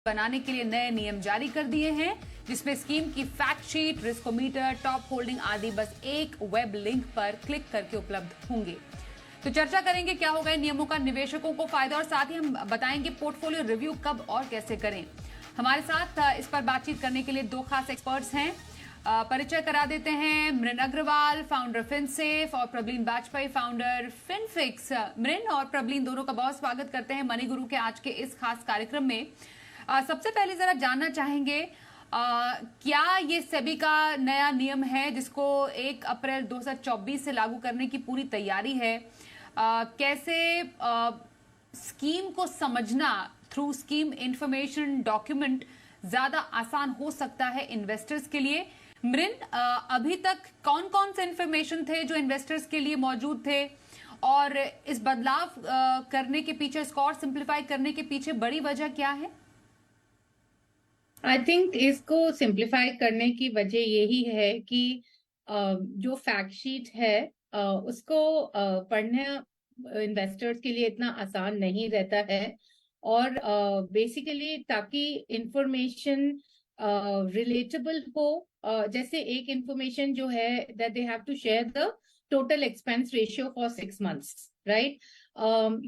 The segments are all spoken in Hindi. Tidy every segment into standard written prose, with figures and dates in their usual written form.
बनाने के लिए नए नियम जारी कर दिए हैं, जिसमें स्कीम की fact sheet, riskometer, top holding आदि बस एक वेब लिंक पर क्लिक करके उपलब्ध होंगे। तो चर्चा करेंगे क्या होगा इन नियमों का निवेशकों को फायदा, और साथ ही हम बताएंगे पोर्टफोलियो रिव्यू कब और कैसे करें। हमारे साथ इस पर बातचीत करने के लिए दो खास एक्सपर्ट्स हैं। परिचय करा देते हैं। मृन अग्रवाल, फाउंडर फिनसेफ, और प्रबलीन बाजपेयी, फाउंडर फिनफिक्स। मृन और प्रबलीन दोनों का बहुत स्वागत करते हैं मनी गुरु के आज के इस खास कार्यक्रम में। सबसे पहले जरा जानना चाहेंगे, क्या ये सेबी का नया नियम है जिसको 1 अप्रैल 2024 से लागू करने की पूरी तैयारी है? कैसे स्कीम को समझना थ्रू स्कीम इंफॉर्मेशन डॉक्यूमेंट ज्यादा आसान हो सकता है इन्वेस्टर्स के लिए? मृन, अभी तक कौन कौन से इंफॉर्मेशन थे जो इन्वेस्टर्स के लिए मौजूद थे, और इस बदलाव करने के पीछे, इसको और सिंप्लीफाई करने के पीछे बड़ी वजह क्या है? आई थिंक इसको सिंप्लीफाई करने की वजह यही है कि जो फैक्ट शीट है उसको पढ़ने इन्वेस्टर्स के लिए इतना आसान नहीं रहता है, और बेसिकली ताकि इंफॉर्मेशन रिलेटेबल हो। जैसे एक इंफॉर्मेशन जो है that they have to share the total expense ratio for 6 months, right?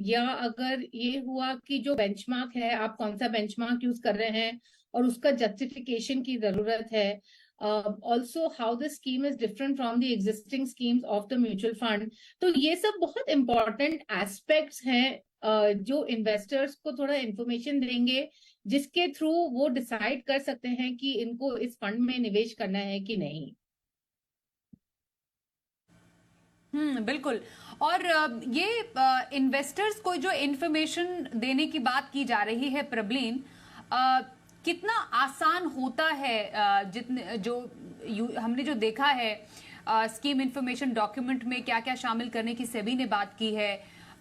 या अगर ये हुआ कि जो बेंचमार्क है, आप कौन सा बेंचमार्क यूज कर रहे हैं और उसका जस्टिफिकेशन की जरूरत है। Also how the scheme is different from the existing schemes of the mutual fund. तो ये सब बहुत इंपॉर्टेंट एस्पेक्ट्स हैं जो इन्वेस्टर्स को थोड़ा इंफॉर्मेशन देंगे, जिसके थ्रू वो डिसाइड कर सकते हैं कि इनको इस फंड में निवेश करना है कि नहीं। बिल्कुल। और ये इन्वेस्टर्स को जो इंफॉर्मेशन देने की बात की जा रही है प्रबलीन, कितना आसान होता है? जितने जो हमने जो देखा है स्कीम इंफॉर्मेशन डॉक्यूमेंट में क्या क्या शामिल करने की सेबी ने बात की है,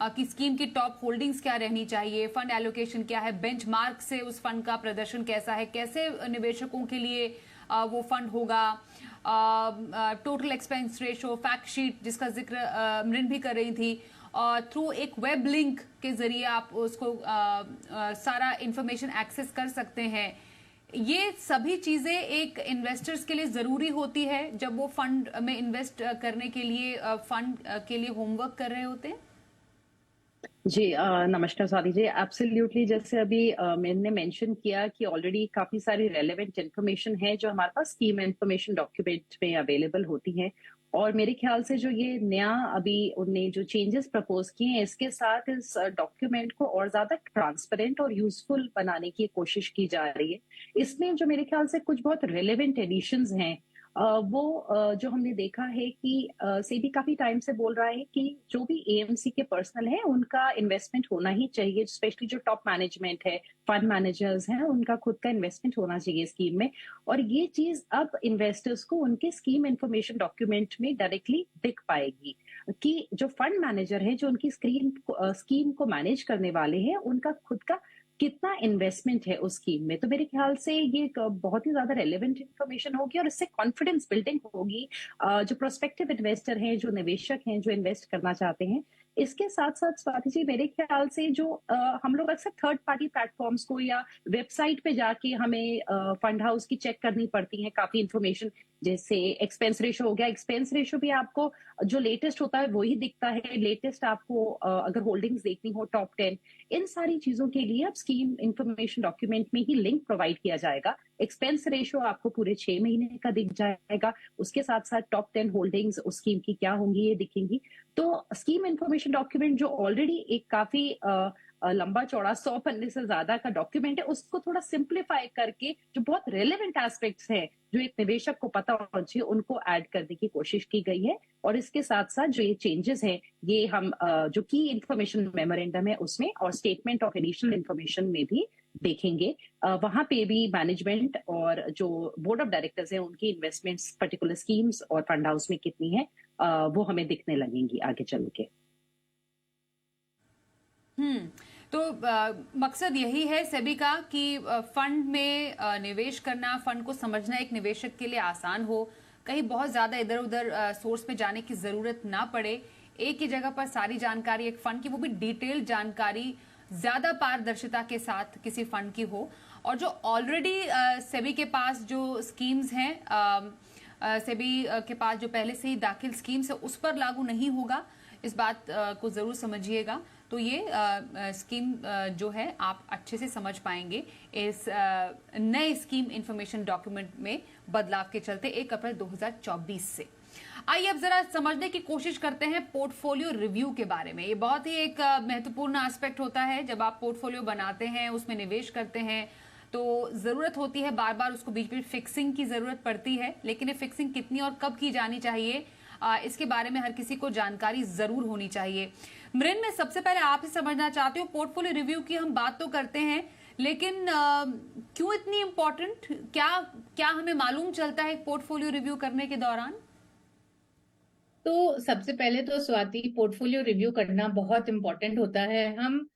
कि स्कीम की टॉप होल्डिंग्स क्या रहनी चाहिए, फंड एलोकेशन क्या है, बेंचमार्क से उस फंड का प्रदर्शन कैसा है, कैसे निवेशकों के लिए वो फंड होगा, total expense ratio, fact sheet जिसका जिक्र मृन भी कर रही थी, थ्रू एक वेब लिंक के जरिए आप उसको सारा इंफॉर्मेशन एक्सेस कर सकते हैं। ये सभी चीजें एक इन्वेस्टर्स के लिए जरूरी होती है जब वो फंड में इन्वेस्ट करने के लिए फंड के लिए होमवर्क कर रहे होते हैं। जी नमस्कार स्वाति जी। एब्सोल्युटली, जैसे अभी मैंने मेंशन किया कि ऑलरेडी काफी सारी रेलेवेंट इन्फॉर्मेशन है जो हमारे पास स्कीम इन्फॉर्मेशन डॉक्यूमेंट में अवेलेबल होती है, और मेरे ख्याल से जो ये नया अभी उनने जो चेंजेस प्रपोज किए हैं, इसके साथ इस डॉक्यूमेंट को और ज्यादा ट्रांसपेरेंट और यूजफुल बनाने की कोशिश की जा रही है। इसमें जो मेरे ख्याल से कुछ बहुत रेलेवेंट एडिशंस हैं, जो हमने देखा है कि सेबी काफी टाइम से बोल रहा है कि जो भी एएमसी के पर्सनल है उनका इन्वेस्टमेंट होना ही चाहिए, स्पेशली जो टॉप मैनेजमेंट है, फंड मैनेजर्स हैं, उनका खुद का इन्वेस्टमेंट होना चाहिए स्कीम में। और ये चीज अब इन्वेस्टर्स को उनके स्कीम इंफॉर्मेशन डॉक्यूमेंट में डायरेक्टली दिख पाएगी कि जो फंड मैनेजर है, जो उनकी स्कीम को मैनेज करने वाले हैं, उनका खुद का कितना इन्वेस्टमेंट है उस स्कीम में। तो मेरे ख्याल से ये बहुत ही ज्यादा रेलेवेंट इंफॉर्मेशन होगी, और इससे कॉन्फिडेंस बिल्डिंग होगी जो प्रोस्पेक्टिव इन्वेस्टर हैं, जो निवेशक हैं, जो इन्वेस्ट करना चाहते हैं। इसके साथ साथ स्वाति जी, मेरे ख्याल से जो हम लोग अक्सर थर्ड पार्टी प्लेटफॉर्म्स को या वेबसाइट पे जाके हमें फंड हाउस की चेक करनी पड़ती है काफी इंफॉर्मेशन, जैसे एक्सपेंस रेशो हो गया। एक्सपेंस रेशो भी आपको जो लेटेस्ट होता है वही दिखता है। लेटेस्ट आपको अगर होल्डिंग्स देखनी हो टॉप 10, इन सारी चीजों के लिए अब स्कीम इंफॉर्मेशन डॉक्यूमेंट में ही लिंक प्रोवाइड किया जाएगा। एक्सपेंस रेशो आपको पूरे 6 महीने का दिख जाएगा, उसके साथ साथ टॉप 10 होल्डिंग्स उस स्कीम की क्या होंगी ये दिखेंगी। तो स्कीम इंफॉर्मेशन डॉक्यूमेंट जो ऑलरेडी एक काफी लंबा चौड़ा 100 पन्ने से ज्यादा का डॉक्यूमेंट है, उसको थोड़ा सिंप्लीफाई करके जो बहुत रेलेवेंट एस्पेक्ट्स हैं जो एक निवेशक को पता होना चाहिए, उनको ऐड करने की कोशिश की गई है। और इसके साथ साथ जो ये चेंजेस हैं, ये हम जो की इंफॉर्मेशन मेमोरेंडम है उसमें और स्टेटमेंट ऑफ एडिशनल इंफॉर्मेशन में भी देखेंगे। वहां पे भी मैनेजमेंट और जो बोर्ड ऑफ डायरेक्टर्स हैं उनकी इन्वेस्टमेंट्स पर्टिकुलर स्कीम्स और फंड हाउस में कितनी है, वो हमें दिखने लगेंगी आगे चल के। तो मकसद यही है सेबी का कि फंड में निवेश करना, फंड को समझना एक निवेशक के लिए आसान हो, कहीं बहुत ज्यादा इधर उधर सोर्स पे जाने की जरूरत ना पड़े, एक ही जगह पर सारी जानकारी एक फंड की, वो भी डिटेल्ड जानकारी ज्यादा पारदर्शिता के साथ किसी फंड की हो। और जो ऑलरेडी सेबी के पास जो स्कीम्स हैं, सेबी के पास जो पहले से ही दाखिल स्कीम्स है उस पर लागू नहीं होगा, इस बात को जरूर समझिएगा। तो ये स्कीम जो है आप अच्छे से समझ पाएंगे इस नए स्कीम इंफॉर्मेशन डॉक्यूमेंट में बदलाव के चलते 1 अप्रैल 2024 से। आइए अब जरा समझने की कोशिश करते हैं पोर्टफोलियो रिव्यू के बारे में। ये बहुत ही एक महत्वपूर्ण एस्पेक्ट होता है। जब आप पोर्टफोलियो बनाते हैं, उसमें निवेश करते हैं, तो जरूरत होती है बार बार उसको बीच बीच फिक्सिंग की जरूरत पड़ती है। लेकिन ये फिक्सिंग कितनी और कब की जानी चाहिए, इसके बारे में हर किसी को जानकारी जरूर होनी चाहिए। मृन, मैं सबसे पहले आपसे समझना चाहती हूँ, पोर्टफोलियो रिव्यू की हम बात तो करते हैं, लेकिन क्यों इतनी इंपॉर्टेंट, क्या हमें मालूम चलता है पोर्टफोलियो रिव्यू करने के दौरान? तो सबसे पहले तो स्वाति, पोर्टफोलियो रिव्यू करना बहुत इम्पोर्टेंट होता है। हम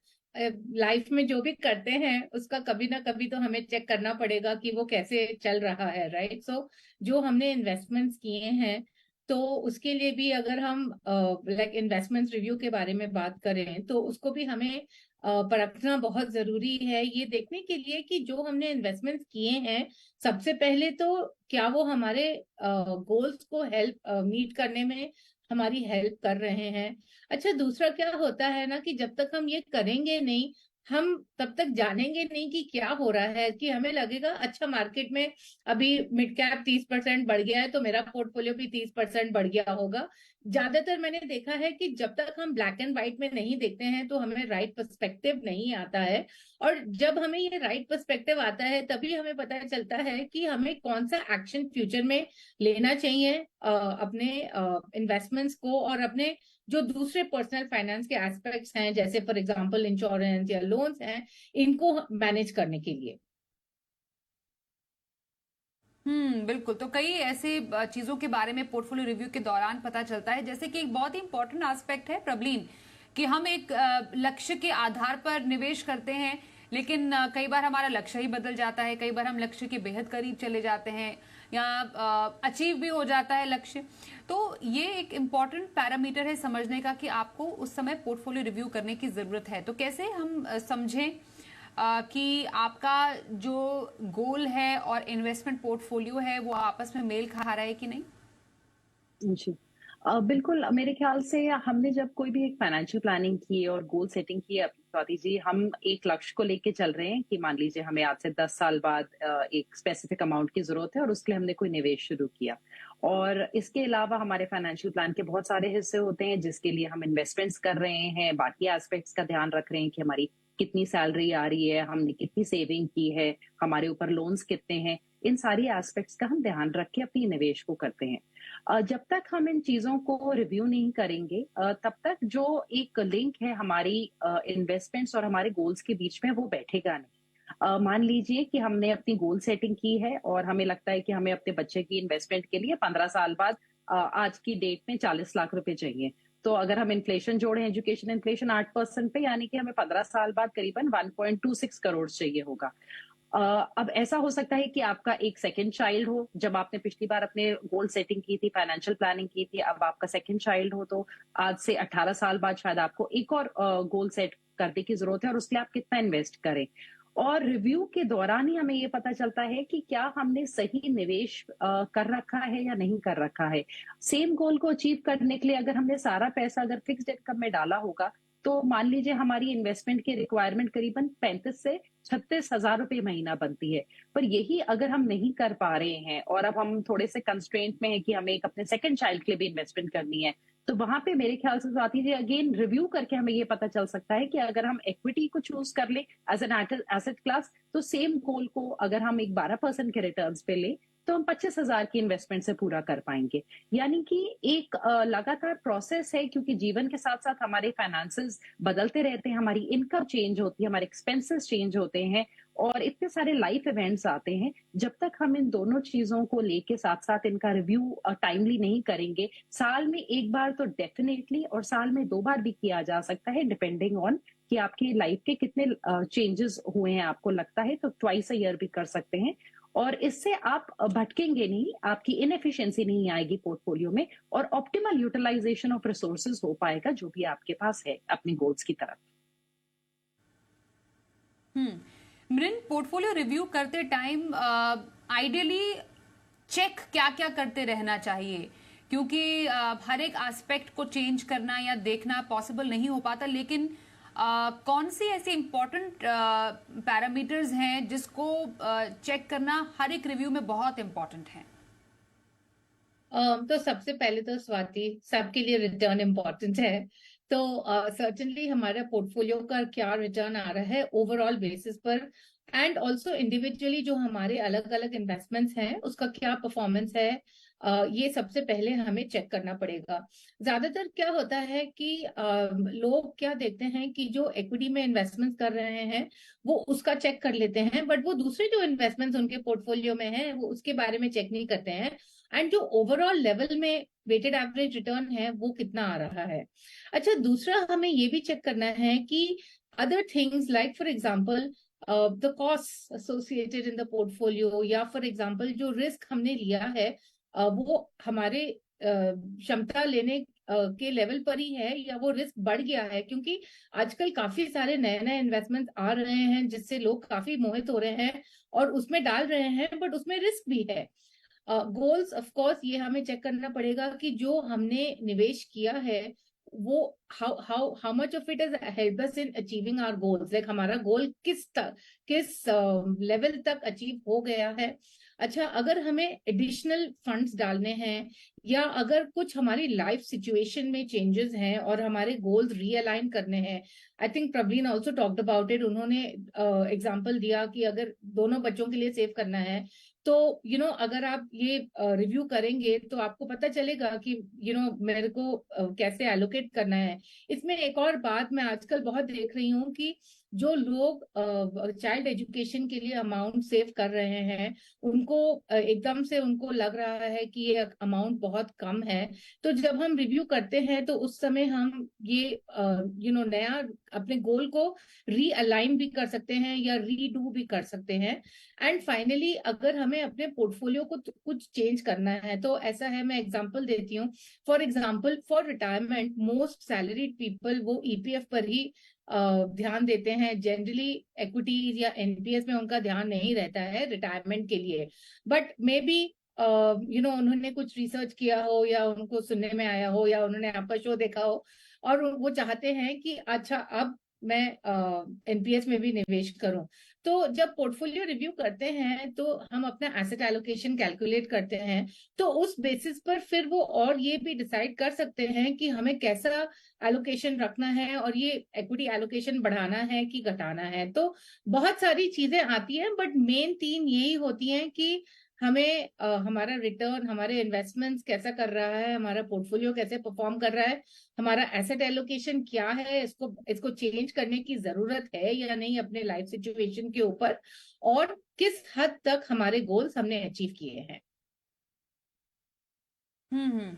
लाइफ में जो भी करते हैं उसका कभी ना कभी तो हमें चेक करना पड़ेगा कि वो कैसे चल रहा है, राइट। सो जो हमने इन्वेस्टमेंट्स किए हैं तो उसके लिए भी अगर हम लाइक इन्वेस्टमेंट्स रिव्यू के बारे में बात करें तो उसको भी हमें परखना बहुत जरूरी है, ये देखने के लिए कि जो हमने इन्वेस्टमेंट्स किए हैं सबसे पहले तो क्या वो हमारे गोल्स को मीट करने में हमारी हेल्प कर रहे हैं। अच्छा, दूसरा क्या होता है ना कि जब तक हम ये करेंगे नहीं, हम तब तक जानेंगे नहीं कि क्या हो रहा है। कि हमें लगेगा अच्छा मार्केट में अभी मिड कैप 30% बढ़ गया है तो मेरा पोर्टफोलियो भी 30% बढ़ गया होगा। ज्यादातर मैंने देखा है कि जब तक हम ब्लैक एंड व्हाइट में नहीं देखते हैं तो हमें राइट पर्सपेक्टिव नहीं आता है। और जब हमें ये राइट पर्सपेक्टिव आता है तभी हमें पता चलता है कि हमें कौन सा एक्शन फ्यूचर में लेना चाहिए अपने इन्वेस्टमेंट्स को और अपने जो दूसरे पर्सनल फाइनेंस के एस्पेक्ट्स हैं, जैसे फॉर एग्जांपल इंश्योरेंस या लोन्स हैं, इनको मैनेज करने के लिए। बिल्कुल। तो कई ऐसे चीजों के बारे में पोर्टफोलियो रिव्यू के दौरान पता चलता है, जैसे कि एक बहुत ही इंपॉर्टेंट एस्पेक्ट है प्रबलीन, कि हम एक लक्ष्य के आधार पर निवेश करते हैं, लेकिन कई बार हमारा लक्ष्य ही बदल जाता है, कई बार हम लक्ष्य के बेहद करीब चले जाते हैं या अचीव भी हो जाता है लक्ष्य। तो ये एक इम्पॉर्टेंट पैरामीटर है समझने का कि आपको उस समय पोर्टफोलियो रिव्यू करने की जरूरत है। तो कैसे हम समझें कि आपका जो गोल है और इन्वेस्टमेंट पोर्टफोलियो है वो आपस में मेल खा रहा है कि नहीं? जी, बिल्कुल। मेरे ख्याल से हमने जब कोई भी एक फाइनेंशियल प्लानिंग की और गोल सेटिंग की है, स्वाति जी, हम एक लक्ष्य को लेके चल रहे हैं कि मान लीजिए हमें आज से 10 साल बाद एक स्पेसिफिक अमाउंट की जरूरत है और उसके लिए हमने कोई निवेश शुरू किया। और इसके अलावा हमारे फाइनेंशियल प्लान के बहुत सारे हिस्से होते हैं जिसके लिए हम इन्वेस्टमेंट्स कर रहे हैं, बाकी एस्पेक्ट्स का ध्यान रख रहे हैं कि हमारी कितनी सैलरी आ रही है, हमने कितनी सेविंग की है, हमारे ऊपर लोन्स कितने हैं। इन सारी एस्पेक्ट्स का हम ध्यान रख के अपनी निवेश को करते हैं। जब तक हम इन चीजों को रिव्यू नहीं करेंगे तब तक जो एक लिंक है हमारी इन्वेस्टमेंट्स और हमारे गोल्स के बीच में वो बैठेगा नहीं। मान लीजिए कि हमने अपनी गोल सेटिंग की है और हमें लगता है कि हमें अपने बच्चे की इन्वेस्टमेंट के लिए 15 साल बाद आज की डेट में 40 लाख रुपए चाहिए। तो अगर हम इन्फ्लेशन जोड़ें, एजुकेशन इन्फ्लेशन 8% पे, यानी कि हमें 15 साल बाद करीबन 1.26 करोड़ चाहिए होगा। अब ऐसा हो सकता है कि आपका एक सेकंड चाइल्ड हो। जब आपने पिछली बार अपने गोल सेटिंग की थी, फाइनेंशियल प्लानिंग की थी, अब आपका सेकंड चाइल्ड हो, तो आज से 18 साल बाद शायद आपको एक और गोल सेट करने की जरूरत है और उसके लिए आप कितना इन्वेस्ट करें। और रिव्यू के दौरान ही हमें ये पता चलता है कि क्या हमने सही निवेश कर रखा है या नहीं कर रखा है। सेम गोल को अचीव करने के लिए अगर हमने सारा पैसा अगर फिक्स्ड इनकम में डाला होगा तो मान लीजिए हमारी इन्वेस्टमेंट की रिक्वायरमेंट करीबन 35 से 36 हजार रुपए महीना बनती है। पर यही अगर हम नहीं कर पा रहे हैं और अब हम थोड़े से कंस्ट्रेंट में है कि हमें एक अपने सेकंड चाइल्ड के लिए भी इन्वेस्टमेंट करनी है, तो वहां पे मेरे ख्याल से आती है अगेन रिव्यू करके हमें ये पता चल सकता है कि अगर हम इक्विटी को चूज कर ले एज एन एसेट क्लास, तो सेम गोल को अगर हम एक 12% के रिटर्न्स पे ले तो हम 25,000 की इन्वेस्टमेंट से पूरा कर पाएंगे। यानी कि एक लगातार प्रोसेस है, क्योंकि जीवन के साथ साथ हमारे फाइनेंसेस बदलते रहते हैं, हमारी इनकम चेंज होती है, हमारे एक्सपेंसेस चेंज होते हैं और इतने सारे लाइफ इवेंट्स आते हैं। जब तक हम इन दोनों चीजों को लेके साथ साथ इनका रिव्यू टाइमली नहीं करेंगे, साल में एक बार तो डेफिनेटली और साल में 2 बार भी किया जा सकता है, डिपेंडिंग ऑन कि आपकी लाइफ के कितने चेंजेस हुए हैं आपको लगता है, तो ट्वाइस अ ईयर भी कर सकते हैं। और इससे आप भटकेंगे नहीं, आपकी इनएफिशिएंसी नहीं आएगी पोर्टफोलियो में और ऑप्टिमल यूटिलाइजेशन ऑफ रिसोर्सेज हो पाएगा जो भी आपके पास है अपने गोल्स की तरफ। मृन, पोर्टफोलियो रिव्यू करते टाइम आइडियली चेक क्या क्या करते रहना चाहिए? क्योंकि हर एक एस्पेक्ट को चेंज करना या देखना पॉसिबल नहीं हो पाता, लेकिन कौन सी ऐसी इंपॉर्टेंट पैरामीटर्स हैं जिसको चेक करना हर एक रिव्यू में बहुत इंपॉर्टेंट है? तो सबसे पहले तो स्वाति, सबके लिए रिटर्न इम्पोर्टेंट है। तो सर्टेनली हमारा पोर्टफोलियो का क्या रिटर्न आ रहा है ओवरऑल बेसिस पर, एंड ऑल्सो इंडिविजुअली जो हमारे अलग अलग इन्वेस्टमेंट्स हैं उसका क्या परफॉर्मेंस है, ये सबसे पहले हमें चेक करना पड़ेगा। ज्यादातर क्या होता है कि लोग क्या देखते हैं कि जो इक्विटी में इन्वेस्टमेंट कर रहे हैं वो उसका चेक कर लेते हैं, बट वो दूसरे जो इन्वेस्टमेंट्स उनके पोर्टफोलियो में है वो उसके बारे में चेक नहीं करते हैं, एंड जो ओवरऑल लेवल में वेटेड एवरेज रिटर्न है वो कितना आ रहा है। अच्छा, दूसरा हमें ये भी चेक करना है कि other things like for example the cost associated in the portfolio, या फॉर एग्जांपल जो रिस्क हमने लिया है वो हमारे क्षमता लेने के लेवल पर ही है या वो रिस्क बढ़ गया है, क्योंकि आजकल काफी सारे नए नए इन्वेस्टमेंट आ रहे हैं जिससे लोग काफी मोहित हो रहे हैं और उसमें डाल रहे हैं, बट उसमें रिस्क भी है। गोल्स ऑफ कोर्स ये हमें चेक करना पड़ेगा कि जो हमने निवेश किया है वो how much of it is help us in achieving our goals, like हमारा गोल किस लेवल तक अचीव हो गया है। अच्छा, अगर हमें एडिशनल फंड्स डालने हैं या अगर कुछ हमारी लाइफ सिचुएशन में चेंजेस हैं और हमारे गोल्स रीअलाइन करने हैं, I think Praveen also talked about it, उन्होंने एग्जांपल दिया कि अगर दोनों बच्चों के लिए सेव करना है तो अगर आप ये रिव्यू करेंगे तो आपको पता चलेगा कि मेरे को कैसे एलोकेट करना है। इसमें एक और बात मैं आजकल बहुत देख रही हूँ कि जो लोग चाइल्ड एजुकेशन के लिए अमाउंट सेव कर रहे हैं उनको एकदम से उनको लग रहा है कि ये अमाउंट बहुत कम है, तो जब हम रिव्यू करते हैं तो उस समय हम ये नया अपने गोल को रीअलाइन भी कर सकते हैं या रीडू भी कर सकते हैं। एंड फाइनली अगर हमें अपने पोर्टफोलियो को कुछ चेंज करना है तो ऐसा है, मैं एग्जांपल देती हूँ। For example for retirement most salaried people वो ईपीएफ पर ही ध्यान देते हैं जनरली, इक्विटीज या एनपीएस में उनका ध्यान नहीं रहता है रिटायरमेंट के लिए। बट मे बी उन्होंने कुछ रिसर्च किया हो या उनको सुनने में आया हो या उन्होंने आपका शो देखा हो और वो चाहते हैं कि अच्छा अब मैं एनपीएस में भी निवेश करूं। तो जब पोर्टफोलियो रिव्यू करते हैं तो हम अपना एसेट एलोकेशन कैलकुलेट करते हैं, तो उस बेसिस पर फिर वो और ये भी डिसाइड कर सकते हैं कि हमें कैसा एलोकेशन रखना है और ये इक्विटी एलोकेशन बढ़ाना है कि घटाना है। तो बहुत सारी चीजें आती हैं, बट मेन तीन यही होती हैं कि हमें हमारा रिटर्न, हमारे इन्वेस्टमेंट्स कैसा कर रहा है, हमारा पोर्टफोलियो कैसे परफॉर्म कर रहा है, हमारा एसेट एलोकेशन क्या है, इसको इसको चेंज करने की जरूरत है या नहीं अपने लाइफ सिचुएशन के ऊपर, और किस हद तक हमारे गोल्स हमने अचीव किए हैं। हम्म।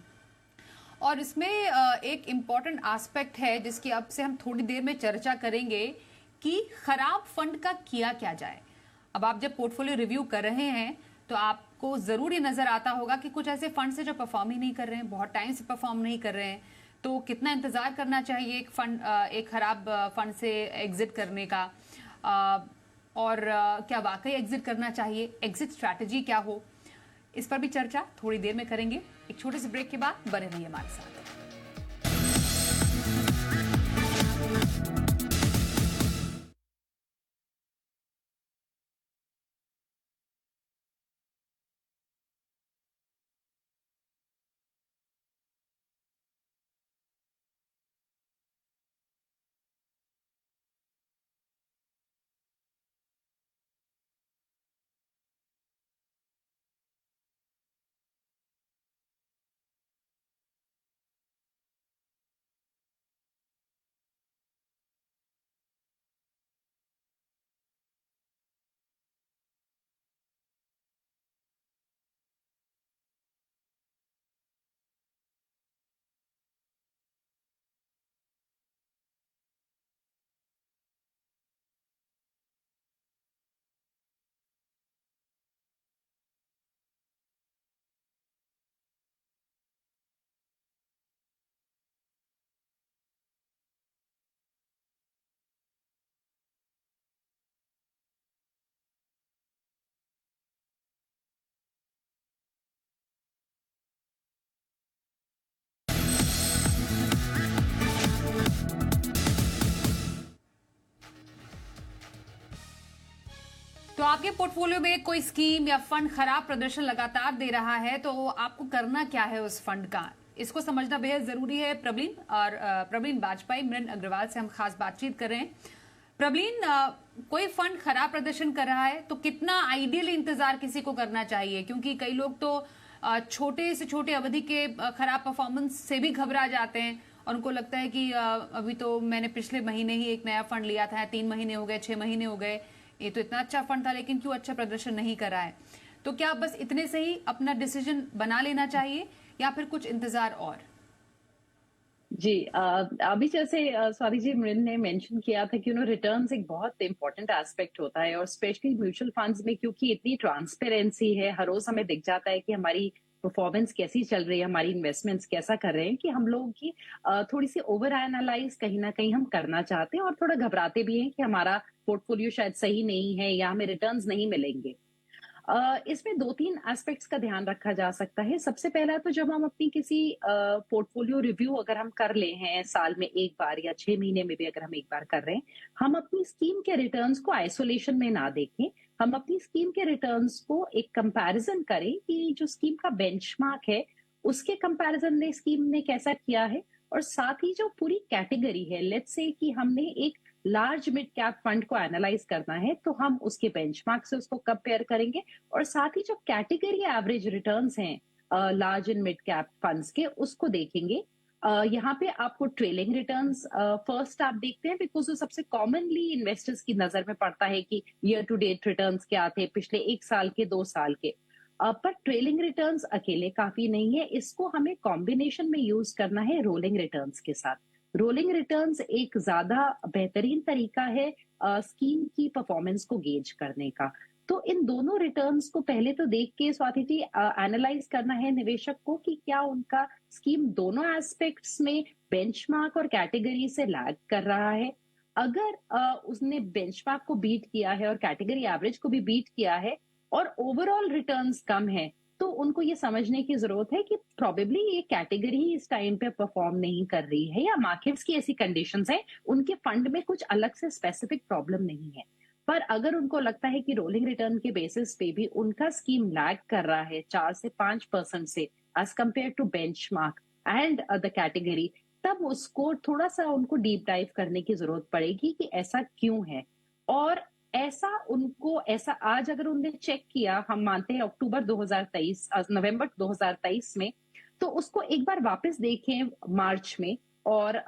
और इसमें एक इम्पॉर्टेंट एस्पेक्ट है जिसकी अब से हम थोड़ी देर में चर्चा करेंगे कि खराब फंड का किया क्या जाए। अब आप जब पोर्टफोलियो रिव्यू कर रहे हैं तो आपको जरूर ये नजर आता होगा कि कुछ ऐसे फंड है जो परफॉर्म ही नहीं कर रहे हैं, बहुत टाइम से परफॉर्म नहीं कर रहे हैं। तो कितना इंतजार करना चाहिए एक खराब फंड से एग्जिट करने का, और क्या वाकई एग्जिट करना चाहिए, एग्जिट स्ट्रैटेजी क्या हो, इस पर भी चर्चा थोड़ी देर में करेंगे। एक छोटे से ब्रेक के बाद बने रहिए हमारे साथ। तो आपके पोर्टफोलियो में कोई स्कीम या फंड खराब प्रदर्शन लगातार दे रहा है, तो आपको करना क्या है उस फंड का, इसको समझना बेहद जरूरी है। प्रवीण वाजपेयी, मृण अग्रवाल से हम खास बातचीत कर रहे हैं। प्रवीण, कोई फंड खराब प्रदर्शन कर रहा है तो कितना आइडियल इंतजार किसी को करना चाहिए? क्योंकि कई लोग तो छोटे से छोटे अवधि के खराब परफॉर्मेंस से भी घबरा जाते हैं और उनको लगता है कि अभी तो मैंने पिछले महीने ही एक नया फंड लिया था, 3 महीने हो गए, 6 महीने हो गए, ये तो इतना अच्छा फंड था लेकिन क्यों अच्छा प्रदर्शन नहीं कर रहा है। तो क्या बस इतने से ही अपना डिसीजन बना लेना चाहिए या फिर कुछ इंतजार और? जी, अभी जैसे स्वाति जी मृण ने मेंशन किया था कि रिटर्न्स एक बहुत इंपॉर्टेंट एस्पेक्ट होता है, और स्पेशली म्यूचुअल फंड्स में क्योंकि इतनी ट्रांसपेरेंसी है, हर रोज हमें दिख जाता है कि हमारी परफॉर्मेंस कैसी चल रही है, हमारी इन्वेस्टमेंट्स कैसा कर रहे हैं, कि हम लोगों की थोड़ी सी ओवर एनालाइज कहीं ना कहीं हम करना चाहते हैं और थोड़ा घबराते भी हैं कि हमारा पोर्टफोलियो शायद सही नहीं है या हमें रिटर्न्स नहीं मिलेंगे। इसमें 2-3 एस्पेक्ट्स का ध्यान रखा जा सकता है। सबसे पहला तो जब हम अपनी किसी पोर्टफोलियो रिव्यू अगर हम कर ले हैं साल में एक बार या 6 महीने में भी अगर हम एक बार कर रहे हैं, हम अपनी स्कीम के रिटर्न्स को आइसोलेशन में ना देखें। हम अपनी स्कीम के रिटर्न्स को एक कंपैरिजन करें कि जो स्कीम का बेंचमार्क है उसके कंपैरिजन में स्कीम ने कैसा किया है, और साथ ही जो पूरी कैटेगरी है, लेट्स से कि हमने एक लार्ज मिड कैप फंड को एनालाइज करना है तो हम उसके बेंचमार्क से उसको कंपेयर करेंगे, और साथ ही जो कैटेगरी एवरेज रिटर्न्स हैं large and mid cap funds के उसको देखेंगे। यहाँ पे आपको ट्रेलिंग रिटर्न्स फर्स्ट आप देखते हैं, बिकॉज वो सबसे कॉमनली इन्वेस्टर्स की नजर में पड़ता है कि ईयर टू डेट रिटर्न्स क्या थे, पिछले 1 साल के, 2 साल के। पर ट्रेलिंग रिटर्न्स अकेले काफी नहीं है, इसको हमें कॉम्बिनेशन में यूज करना है रोलिंग रिटर्न्स के साथ। रोलिंग रिटर्न्स एक ज्यादा बेहतरीन तरीका है स्कीम की परफॉर्मेंस को गेज करने का। तो इन दोनों रिटर्न्स को पहले तो देख के स्वाति जी एनालाइज करना है निवेशक को कि क्या उनका स्कीम दोनों एस्पेक्ट्स में बेंचमार्क और कैटेगरी से लैग कर रहा है। अगर उसने बेंचमार्क को बीट किया है और कैटेगरी एवरेज को भी बीट किया है और ओवरऑल रिटर्न्स कम है, तो उनको ये समझने की जरूरत है कि प्रोबेबली ये कैटेगरी ही इस टाइम पे परफॉर्म नहीं कर रही है, या मार्केट्स की ऐसी कंडीशंस हैं, उनके फंड में कुछ अलग से स्पेसिफिक प्रॉब्लम नहीं है। पर अगर उनको लगता है कि रोलिंग रिटर्न के बेसिस पे भी उनका स्कीम लैग कर रहा है 4 से 5% से as compare to benchmark and the category, तब उसको थोड़ा सा उनको डीप डाइव करने की जरूरत पड़ेगी कि ऐसा क्यों है। और ऐसा आज अगर उन्होंने चेक किया, हम मानते हैं नवंबर 2023 में, तो उसको एक बार वापस देखें मार्च में और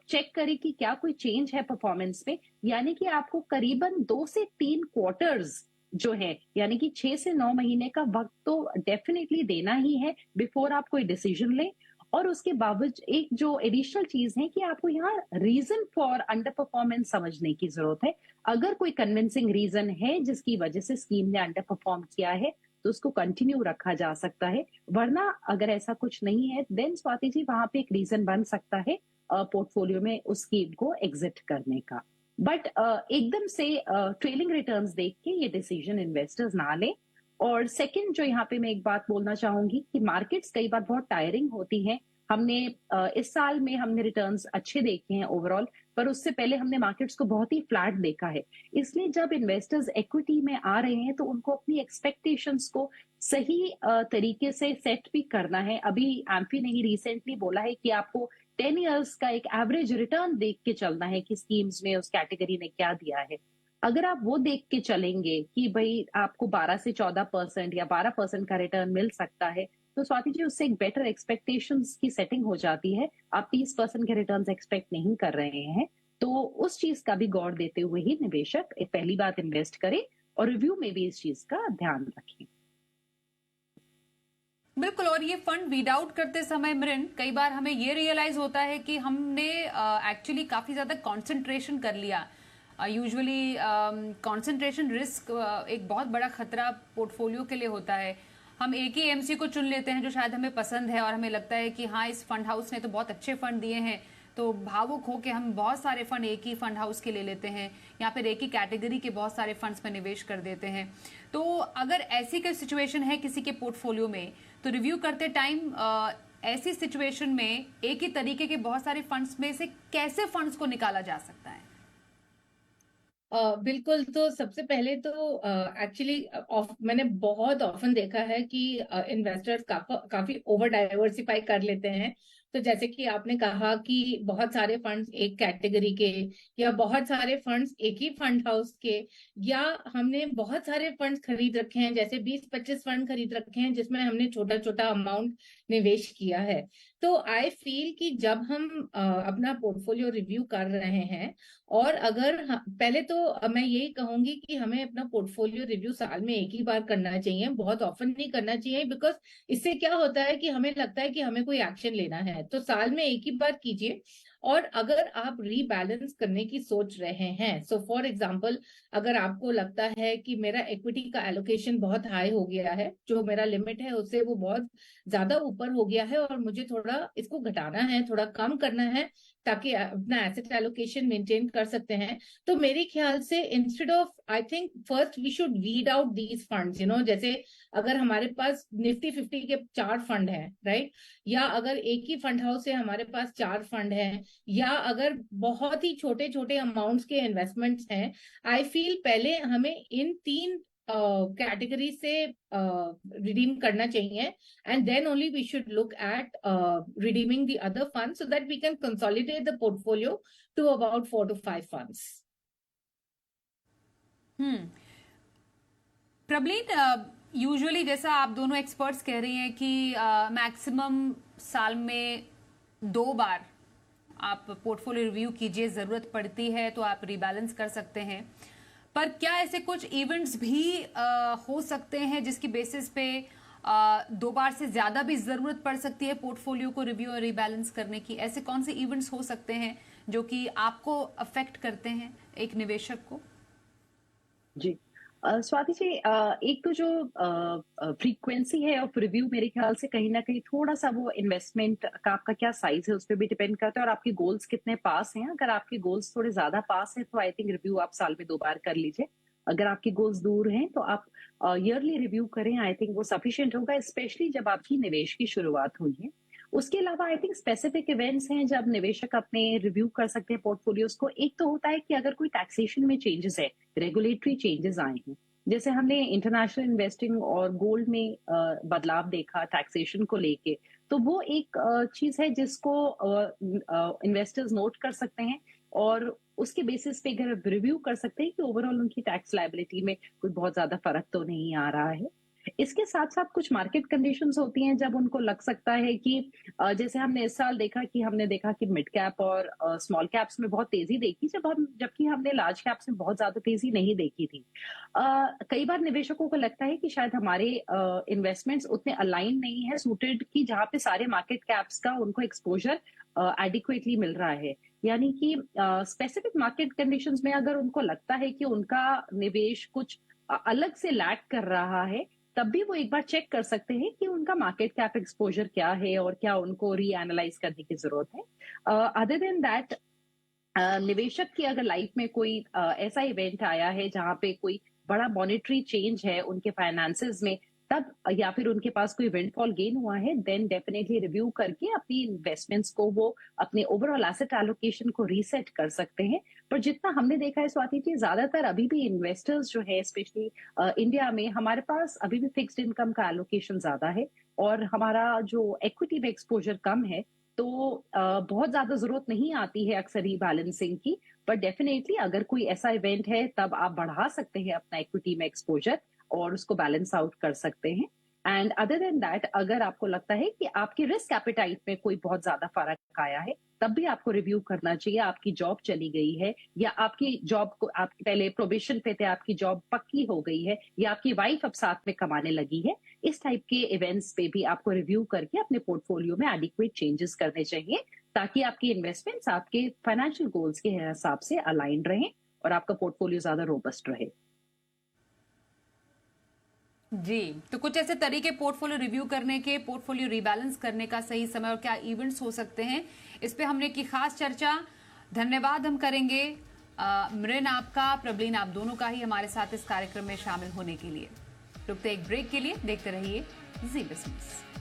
चेक करें कि क्या कोई चेंज है परफॉर्मेंस में। यानी कि आपको करीबन 2 से 3 क्वार्टर्स जो है, यानी कि 6 से 9 महीने का वक्त तो डेफिनेटली देना ही है बिफोर आप कोई डिसीजन लें। और उसके बावजूद एक जो एडिशनल चीज है कि आपको यहाँ रीजन फॉर अंडर परफॉर्मेंस समझने की जरूरत है। अगर कोई कन्विंसिंग रीजन है जिसकी वजह से स्कीम ने अंडर परफॉर्म किया है तो उसको कंटिन्यू रखा जा सकता है, वरना अगर ऐसा कुछ नहीं है देन स्वाति जी वहां पे एक रीजन बन सकता है पोर्टफोलियो में उस स्कीम को एग्जिट करने का। बट एकदम से ट्रेलिंग रिटर्न्स देख के ये डिसीजन इन्वेस्टर्स ना लें। और सेकंड जो यहाँ पे मैं एक बात बोलना चाहूंगी कि मार्केट्स कई बार बहुत टायरिंग होती हैं। हमने इस साल में हमने रिटर्न्स अच्छे देखे हैं ओवरऑल, पर उससे पहले हमने मार्केट्स को बहुत ही फ्लैट देखा है। इसलिए जब इन्वेस्टर्स इक्विटी में आ रहे हैं तो उनको अपनी एक्सपेक्टेशंस को सही तरीके से सेट भी करना है। अभी एम्फी ने ही रिसेंटली बोला है कि आपको 10 इयर्स का एक एवरेज रिटर्न देख के चलना है कि स्कीम्स में उस कैटेगरी ने क्या दिया है। अगर आप वो देख के चलेंगे कि भाई आपको 12 से 14% या 12% का रिटर्न मिल सकता है, तो स्वाति जी उससे एक बेटर एक्सपेक्टेशंस की सेटिंग हो जाती है। आप 30% के रिटर्न्स एक्सपेक्ट नहीं कर रहे हैं, तो उस चीज का भी गौर देते हुए ही निवेशक एक पहली बात इन्वेस्ट करें और रिव्यू में भी इस चीज का ध्यान रखें। बिल्कुल। और ये फंड वीड आउट करते समय मृण, कई बार हमें ये रियलाइज होता है कि हमने एक्चुअली काफी ज्यादा कॉन्सेंट्रेशन कर लिया। यूजुअली कंसंट्रेशन रिस्क एक बहुत बड़ा खतरा पोर्टफोलियो के लिए होता है। हम एक ही एमसी को चुन लेते हैं जो शायद हमें पसंद है और हमें लगता है कि हाँ इस फंड हाउस ने तो बहुत अच्छे फंड दिए हैं, तो भावुक हो के हम बहुत सारे फंड एक ही फंड हाउस के ले लेते हैं या फिर एक ही कैटेगरी के बहुत सारे फंड्स में निवेश कर देते हैं। तो अगर ऐसी कोई सिचुएशन है किसी के पोर्टफोलियो में, तो रिव्यू करते टाइम ऐसी सिचुएशन में एक ही तरीके के बहुत सारे फंड्स में से कैसे फंड्स को निकाला जा सकता है? बिल्कुल। तो सबसे पहले तो एक्चुअली मैंने बहुत ऑफन देखा है कि इन्वेस्टर्स काफी ओवर डाइवर्सिफाई कर लेते हैं। तो जैसे कि आपने कहा कि बहुत सारे फंड्स एक कैटेगरी के, या बहुत सारे फंड्स एक ही फंड हाउस के, या हमने बहुत सारे फंड्स खरीद रखे हैं, जैसे 20-25 फंड खरीद रखे हैं जिसमें हमने छोटा छोटा अमाउंट निवेश किया है। तो आई फील कि जब हम अपना पोर्टफोलियो रिव्यू कर रहे हैं, और अगर पहले तो मैं यही कहूंगी कि हमें अपना पोर्टफोलियो रिव्यू साल में एक ही बार करना चाहिए, बहुत ऑफन नहीं करना चाहिए। बिकॉज इससे क्या होता है कि हमें लगता है कि हमें कोई एक्शन लेना है, तो साल में एक ही बार कीजिए। और अगर आप रीबैलेंस करने की सोच रहे हैं, सो फॉर एग्जांपल, अगर आपको लगता है कि मेरा इक्विटी का एलोकेशन बहुत हाई हो गया है, जो मेरा लिमिट है उससे वो बहुत ज्यादा ऊपर हो गया है, और मुझे थोड़ा इसको घटाना है, थोड़ा कम करना है, ताकि अपना एसेट एलोकेशन मेंटेन कर सकते हैं, तो मेरे ख्याल से instead of, I think first we should weed out these funds, जैसे अगर हमारे पास निफ्टी 50 के 4 फंड हैं, राइट, या अगर एक ही फंड हाउस से हमारे पास 4 फंड हैं, या अगर बहुत ही छोटे छोटे अमाउंट्स के इन्वेस्टमेंट्स हैं, आई फील पहले हमें इन 3 कैटेगरी से रिडीम करना चाहिए, and then only we should look at redeeming the other funds so that we can consolidate the portfolio to about 4 to 5 funds. Prableen, usually जैसा आप दोनों एक्सपर्ट्स कह रही हैं कि मैक्सिमम साल में 2 बार आप पोर्टफोलियो रिव्यू कीजिए, जरूरत पड़ती है तो आप रिबैलेंस कर सकते हैं, पर क्या ऐसे कुछ इवेंट्स भी हो सकते हैं जिसकी बेसिस पे 2 बार से ज्यादा भी जरूरत पड़ सकती है पोर्टफोलियो को रिव्यू और रिबैलेंस करने की? ऐसे कौन से इवेंट्स हो सकते हैं जो कि आपको अफेक्ट करते हैं एक निवेशक को? जी, स्वाति जी, एक तो जो फ्रीक्वेंसी है ऑफ रिव्यू, मेरे ख्याल से कहीं ना कहीं थोड़ा सा वो इन्वेस्टमेंट का आपका क्या साइज है उस पर भी डिपेंड करता है, और आपके गोल्स कितने पास हैं। अगर आपके गोल्स थोड़े ज्यादा पास हैं तो आई थिंक रिव्यू आप साल में 2 बार कर लीजिए। अगर आपके गोल्स दूर हैं तो आप ईयरली रिव्यू करें, आई थिंक वो सफिशिएंट होगा, स्पेशली जब आपकी निवेश की शुरुआत हुई है। उसके अलावा आई थिंक स्पेसिफिक इवेंट्स हैं जब निवेशक अपने रिव्यू कर सकते हैं पोर्टफोलियोज को। एक तो होता है कि अगर कोई टैक्सेशन में चेंजेस है, रेगुलेटरी चेंजेस आए हैं, जैसे हमने इंटरनेशनल इन्वेस्टिंग और गोल्ड में बदलाव देखा टैक्सेशन को लेके, तो वो एक चीज है जिसको इन्वेस्टर्स नोट कर सकते हैं, और उसके बेसिस पे अगर रिव्यू कर सकते हैं कि ओवरऑल उनकी टैक्स लायबिलिटी में कोई बहुत ज्यादा फर्क तो नहीं आ रहा है। इसके साथ साथ कुछ मार्केट कंडीशंस होती हैं जब उनको लग सकता है कि जैसे हमने इस साल देखा कि मिड कैप और स्मॉल कैप्स में बहुत तेजी देखी, जबकि हमने लार्ज कैप्स में बहुत ज्यादा तेजी नहीं देखी थी। कई बार निवेशकों को लगता है कि शायद हमारे इन्वेस्टमेंट्स उतने अलाइन नहीं है सूटेड, कि जहां पे सारे मार्केट कैप्स का उनको एक्सपोजर एडिक्वेटली मिल रहा है। यानी कि स्पेसिफिक मार्केट कंडीशंस में अगर उनको लगता है कि उनका निवेश कुछ अलग से लैक कर रहा है, तब भी वो एक बार चेक कर सकते हैं कि उनका मार्केट कैप एक्सपोजर क्या है और क्या उनको रीएनालाइज करने की जरूरत है। अदर देन दैट, निवेशक की अगर लाइफ में कोई ऐसा इवेंट आया है जहां पे कोई बड़ा मॉनेटरी चेंज है उनके फाइनेंसेस में, तब या फिर उनके पास कोई विंडफॉल गेन हुआ है, देन डेफिनेटली रिव्यू करके अपनी इन्वेस्टमेंट्स को वो अपने ओवरऑल एसेट एलोकेशन को रीसेट कर सकते हैं। पर जितना हमने देखा है स्वाति जी, ज्यादातर अभी भी इन्वेस्टर्स जो है, स्पेशली इंडिया में, हमारे पास अभी भी फिक्स्ड इनकम का एलोकेशन ज्यादा है और हमारा जो इक्विटी में एक्सपोजर कम है, तो बहुत ज्यादा जरूरत नहीं आती है अक्सर ही बैलेंसिंग की। पर डेफिनेटली अगर कोई ऐसा इवेंट है तब आप बढ़ा सकते हैं अपना इक्विटी में एक्सपोजर और उसको बैलेंस आउट कर सकते हैं। एंड अदर देन दैट, अगर आपको लगता है कि आपकी रिस्क एपेटाइट में कोई बहुत ज्यादा फर्क आया है, तब भी आपको रिव्यू करना चाहिए। आपकी जॉब चली गई है, या आपकी जॉब को, आप पहले प्रोबेशन पे थे, आपकी जॉब पक्की हो गई है, या आपकी वाइफ अब साथ में कमाने लगी है, इस टाइप के इवेंट्स पे भी आपको रिव्यू करके अपने पोर्टफोलियो में एडिक्वेट चेंजेस करने चाहिए, ताकि आपकी इन्वेस्टमेंट्स आपके फाइनेंशियल गोल्स के हिसाब से अलाइन रहें और आपका पोर्टफोलियो ज्यादा रोबस्ट रहे। जी, तो कुछ ऐसे तरीके पोर्टफोलियो रिव्यू करने के, पोर्टफोलियो रिबैलेंस करने का सही समय और क्या इवेंट्स हो सकते हैं, इस पे हमने की खास चर्चा। धन्यवाद हम करेंगे मृन आपका, प्रबलीन आप दोनों का ही हमारे साथ इस कार्यक्रम में शामिल होने के लिए। रुकते एक ब्रेक के लिए, देखते रहिए जी बिजनेस।